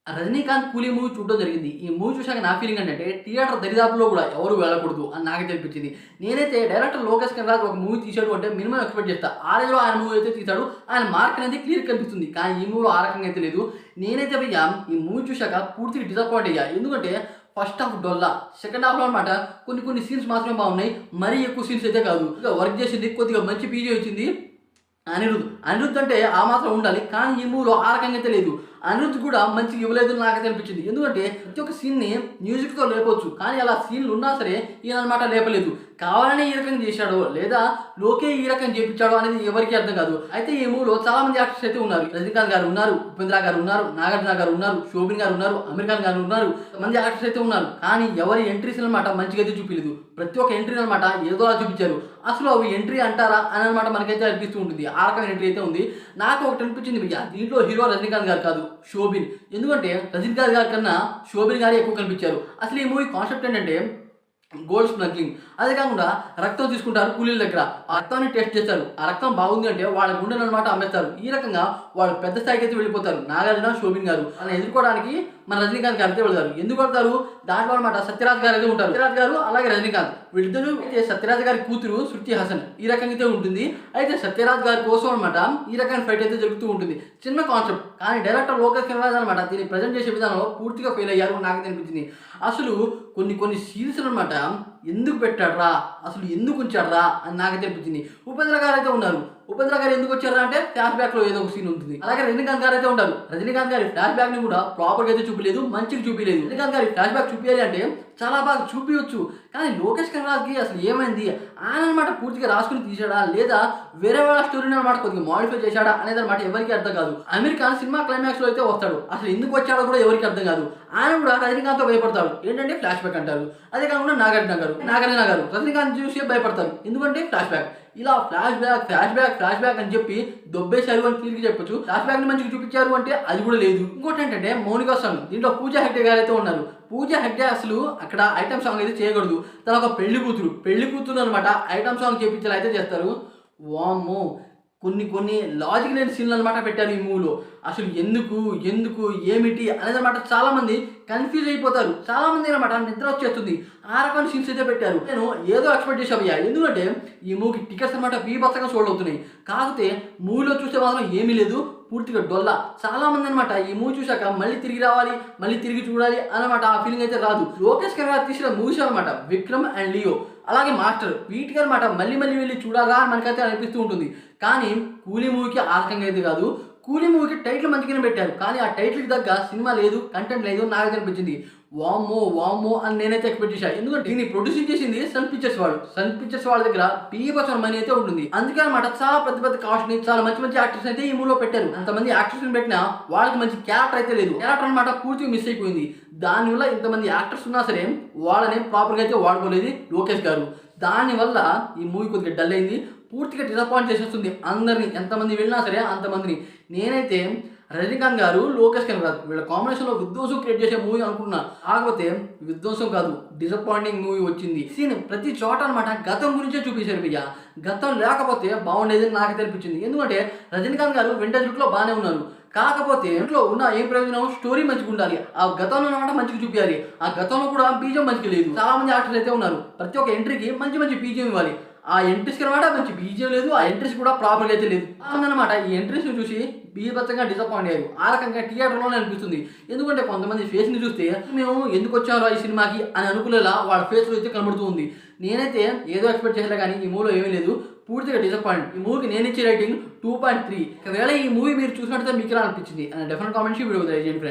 రజనీకాంత్ 'కూలీ' మూవీ చూడడం జరిగింది. ఈ మూవీ చూశాక నా ఫీలింగ్ ఏంటంటే, థియేటర్ దరిదాపుల్లో గూడా ఎవరు వెళ్ళకూడదు అని నాకైతే అనిపించింది. నేనైతే డైరెక్టర్ లోకేష్ కనగరాజు ఒక మూవీ తీశాడు అంటే మినిమమ్ ఎక్స్‌పెక్ట్ చేస్తా. ఆ రేంజ్‌లో ఆయన మూవీ అయితే తీశాడు. ఆయన మార్క్ అనేది క్లియర్‌గా కనిపిస్తుంది. కానీ ఈ మూవీలో ఆ రకంగా అయితే లేదు. నేనైతే భయ్యా ఈ మూవీ చూశాక పూర్తిగా డిసప్పాయింట్ అయ్యా. ఎందుకంటే ఫస్ట్ హాఫ్ డొల్ల. సెకండ్ హాఫ్‌లో అనమాట కొన్ని సీన్స్ మాత్రమే బాగున్నాయి. మరీ ఎక్కువ సీన్స్ అయితే కాదు. ఇక వర్క్ చేసింది కొద్దిగా మంచి పీజీ వచ్చింది. అనిరుద్ అంటే ఆ మాత్రం ఉండాలి. కానీ ఈ మూవీలో ఆ రకంగా అయితే లేదు. అనిరుద్ కూడా మంచిగా ఇవ్వలేదు నాకైతే అనిపించింది. ఎందుకంటే ప్రతి ఒక్క సీన్‌ని మ్యూజిక్‌తో లేపొచ్చు. కానీ అలా సీన్‌లు ఉన్నా సరే ఈయననమాట లేపలేదు. కావాలనే ఈ రకంగా చేశాడో లేదా లోకే ఈ రకంగా చేపించాడో అనేది ఎవరికీ అర్థం కాదు. అయితే ఈ మూవీలో చాలా మంది యాక్టర్స్ అయితే ఉన్నారు. రజనీకాంత్ గారు ఉన్నారు, ఉపేంద్ర గారు ఉన్నారు, నాగార్జున గారు ఉన్నారు, శోభిన్ గారు ఉన్నారు, అమీర్ ఖాన్ గారు ఉన్నారు. మంది యాక్టర్స్ అయితే ఉన్నారు. కానీ ఎవరి ఎంట్రీస్ అనమాట మంచిగా అయితే చూపియలేదు. ప్రతి ఒక్క ఎంట్రీ అనమాట ఏదోలా చూపించారు. అసలు అవి ఎంట్రీ అంటారా అని అనమాట మనకైతే అనిపిస్తూ ఉంటుంది. ఆ రకమైన ఎంట్రీ అయితే ఉంది. నాకు ఒకటి అనిపించింది భయ్యా, దీంట్లో హీరో రజనీకాంత్ గారు కాదు, శోభిన్. ఎందుకంటే రజనీకాంత్ గారి కన్నా శోభిన్ గారే ఎక్కువ కనిపించారు. అసలు ఈ మూవీ కాన్సెప్ట్ ఏంటంటే గోల్డ్ స్మగ్లింగ్. అదే కాకుండా రక్తం తీసుకుంటారు కూలీల దగ్గర. ఆ రక్తాన్ని టెస్ట్ చేస్తారు. ఆ రక్తం బాగుంది అంటే వాళ్ళ గుండెను అనమాట అమ్మేస్తారు. ఈ రకంగా వాళ్ళు పెద్ద స్థాయికి అయితే వెళ్ళిపోతారు. నాగార్జున, శోభిన్ గారు వాళ్ళని ఎదుర్కోవడానికి మన రజనీకాంత్ గారు అయితే వెళ్తారు. ఎందుకు వెళ్తారు? దాంట్లో అనమాట సత్యరాజ్ గారు అయితే ఉంటారు. సత్యరాజ్ గారు అలాగే రజనీకాంత్ వీళ్ళిద్దరూ అయితే సత్యరాజ్ గారి కూతురు శృతి హాసన్ ఈ రకంగా అయితే ఉంటుంది. అయితే సత్యరాజ్ గారి కోసం అనమాట ఈ రకమైన ఫైట్ అయితే జరుగుతూ ఉంటుంది. చిన్న కాన్సెప్ట్ కానీ డైరెక్టర్ లోకేష్ కనగరాజు అనమాట దీన్ని ప్రజెంట్ చేసే విధానంలో పూర్తిగా ఫెయిల్ అయ్యారు నాకైతే అనిపించింది. అసలు కొన్ని సీన్స్ అనమాట ఎందుకు పెట్టాడ్రా, అసలు ఎందుకు ఉంచాడ్రా అని నాకైతే అనిపించింది. ఉపేంద్ర గారు అయితే ఉన్నారు. ఉపేంద్ర గారు ఎందుకు వచ్చారా అంటే ఫ్లాష్ బ్యాక్ లో ఏదో ఒక సీన్ ఉంటుంది. అలాగే రజనీకాంత్ గారు అయితే ఉంటారు. రజనీకాంత్ గారి ఫ్లాష్ బ్యాక్ ని కూడా ప్రాపర్ గా అయితే చూపించలేదు, మంచిగా చూపించలేదు. రజనీకాంత్ గారి ఫ్లాష్ బ్యాక్ చూపించాలి అంటే చాలా బాగా చూపించవచ్చు. కానీ లోకేష్ కనగరాజ్కి అసలు ఏమైంది, ఆయన అనమాట పూర్తిగా రాసుకుని తీసాడా లేదా వేరే వాళ్ళ స్టోరీని అనమాట కొద్దిగా మాడిఫై చేశాడా అనేది అనమాట ఎవరికి అర్థం కాదు. అమీర్ ఖాన్ సినిమా క్లైమాక్స్ లో అయితే వస్తాడు. అసలు ఎందుకు వచ్చాడో కూడా ఎవరికి అర్థం కాదు. ఆయన కూడా రజనీకాంత్ తో భయపడతాడు. ఏంటంటే ఫ్లాష్ బ్యాక్ అంటారు. అదే కాకుండా నాగార్జున గారు రజనీకాంత్ చూసి భయపడతారు. ఎందుకంటే ఫ్లాష్ బ్యాక్. ఇలా ఫ్లాష్ బ్యాక్ అని చెప్పి దొబ్బేశారు అని క్లియర్గా చెప్పొచ్చు. ఫ్లాష్ బ్యాక్ ని మంచిగా చూపించారు అంటే అది కూడా లేదు. ఇంకోటి ఏంటంటే మౌనిక సాంగ్, దీంట్లో పూజా హెగ్డే గారు అయితే ఉన్నారు. పూజా హెగ్డే అసలు అక్కడ ఐటమ్ సాంగ్ అయితే చేయకూడదు. తన ఒక పెళ్లి కూతురు అనమాట ఐటమ్ సాంగ్ చేపించాలి అయితే చేస్తారు. వామ్మో, కొన్ని లాజిక్ లేని సీన్లు అనమాట పెట్టారు ఈ మూవీలో. అసలు ఎందుకు ఏమిటి అనేది అనమాట చాలా మంది కన్ఫ్యూజ్ అయిపోతారు. చాలా మంది అనమాట నిద్ర వచ్చేస్తుంది. ఆ రకమైన సీన్స్ అయితే పెట్టారు. నేను ఏదో ఎక్స్పెక్ట్ చేసామయ్యా. ఎందుకంటే ఈ మూవీకి టికెట్స్ అనమాట బీభత్సంగా సోల్డ్ అవుతున్నాయి. కాకపోతే మూవీలో చూస్తే మాత్రం ఏమీ లేదు, పూర్తిగా డొల్లా. చాలా మంది అనమాట ఈ మూవీ చూశాక మళ్ళీ తిరిగి రావాలి, మళ్ళీ తిరిగి చూడాలి అనమాట ఆ ఫీలింగ్ అయితే రాదు. లోకేష్ కనగరాజు తీసిన మూవీస్ అనమాట విక్రమ్ అండ్ లియో అలాగే మాస్టర్ వీటికి అనమాట మళ్ళీ వెళ్ళి చూడాలా అని మనకైతే అనిపిస్తూ ఉంటుంది. కానీ కూలీ మూవీకి ఆ రకంగా అయితే కాదు. కూలీ మూవీకి టైటిల్ మంచిగానే పెట్టారు. కానీ ఆ టైటిల్కి తగ్గ సినిమా లేదు, కంటెంట్ లేదు నాకైతే అనిపించింది. వామ్మో అని నేనైతే ఎక్స్పెక్ట్ చేశాను. ఎందుకంటే దీన్ని ప్రొడ్యూసింగ్ చేసింది సన్ పిక్చర్స్ వాళ్ళ దగ్గర బీభత్సమైన మనీ అయితే ఉంటుంది. అందుకే అనమాట చాలా పెద్ద కాస్ట్ ని చాలా మంచి యాక్టర్స్ అయితే ఈ మూవీలో పెట్టారు. అంతమంది యాక్టర్స్ ని పెట్టినా వాళ్ళకి మంచి క్యారెక్టర్ అయితే లేదు. క్యారెక్టర్ అనమాట పూర్తిగా మిస్ అయిపోయింది. దానివల్ల ఇంతమంది యాక్టర్స్ ఉన్నా సరే వాళ్ళని ప్రాపర్గా అయితే వాడుకోలేదు లోకేష్ గారు. దానివల్ల ఈ మూవీ కొద్దిగా డల్ అయింది. పూర్తిగా డిసప్పాయింట్ చేసేస్తుంది అందరినీ. ఎంతమంది వెళ్ళినా సరే అంతమందిని. నేనైతే రజనీకాంత్ గారు, లోకేష్ కనగరాజు వీళ్ళ కాంబినేషన్లో విధ్వంసం క్రియేట్ చేసే మూవీ అనుకున్నా. కాకపోతే విధ్వంసం కాదు, డిసప్పాయింటింగ్ మూవీ వచ్చింది. సీన్ ప్రతి చోట అనమాట గతం గురించే చూపించారు భయ్యా. గతం లేకపోతే బాగుండేది అని నాకు అనిపించింది. ఎందుకంటే రజనీకాంత్ గారు వింటేజ్ లుక్లో బాగానే ఉన్నారు. కాకపోతే ఇంట్లో ఉన్న ఏం ప్రయోజనం, స్టోరీ మంచిగా ఉండాలి. ఆ గతంలో అనమాట మంచిగా చూపించాలి. ఆ గతంలో కూడా బీజం మంచిగా లేదు. చాలా మంది యాక్టర్స్ అయితే ఉన్నారు. ప్రతి ఒక్క ఎంట్రీకి మంచి బీజం ఇవ్వాలి. ఆ ఎంట్రీస్కి అనమాట మంచి బీజం లేదు. ఆ ఎంట్రీస్ కూడా ప్రాపర్గా అయితే లేదు. అనమాట ఈ ఎంట్రీస్ చూసి బీభత్సంగా డిసప్పాయింట్ అయ్యారు. ఆ రకంగా థియేటర్లోనే అనిపిస్తుంది. ఎందుకంటే కొంతమంది ఫేస్ని చూస్తే మేము ఎందుకు వచ్చారో ఈ సినిమాకి అని అనుకునేలా వాళ్ళ ఫేస్లో అయితే కనబడుతూ ఉంది. నేనైతే ఏదో ఎక్స్పెక్ట్ చేసలే కానీ ఈ మూవీలో ఏమీ లేదు. పూర్తిగా డిసప్పాయింట్. ఈ మూవీకి నేను ఇచ్చే రేటింగ్ 2.3. ఒకవేళ ఈ మూవీ మీరు చూసినట్లయితే మీకు ఎలా అనిపించింది అని డెఫినెట్ కామెంట్స్ వీడియో చేయండి ఫ్రెండ్స్.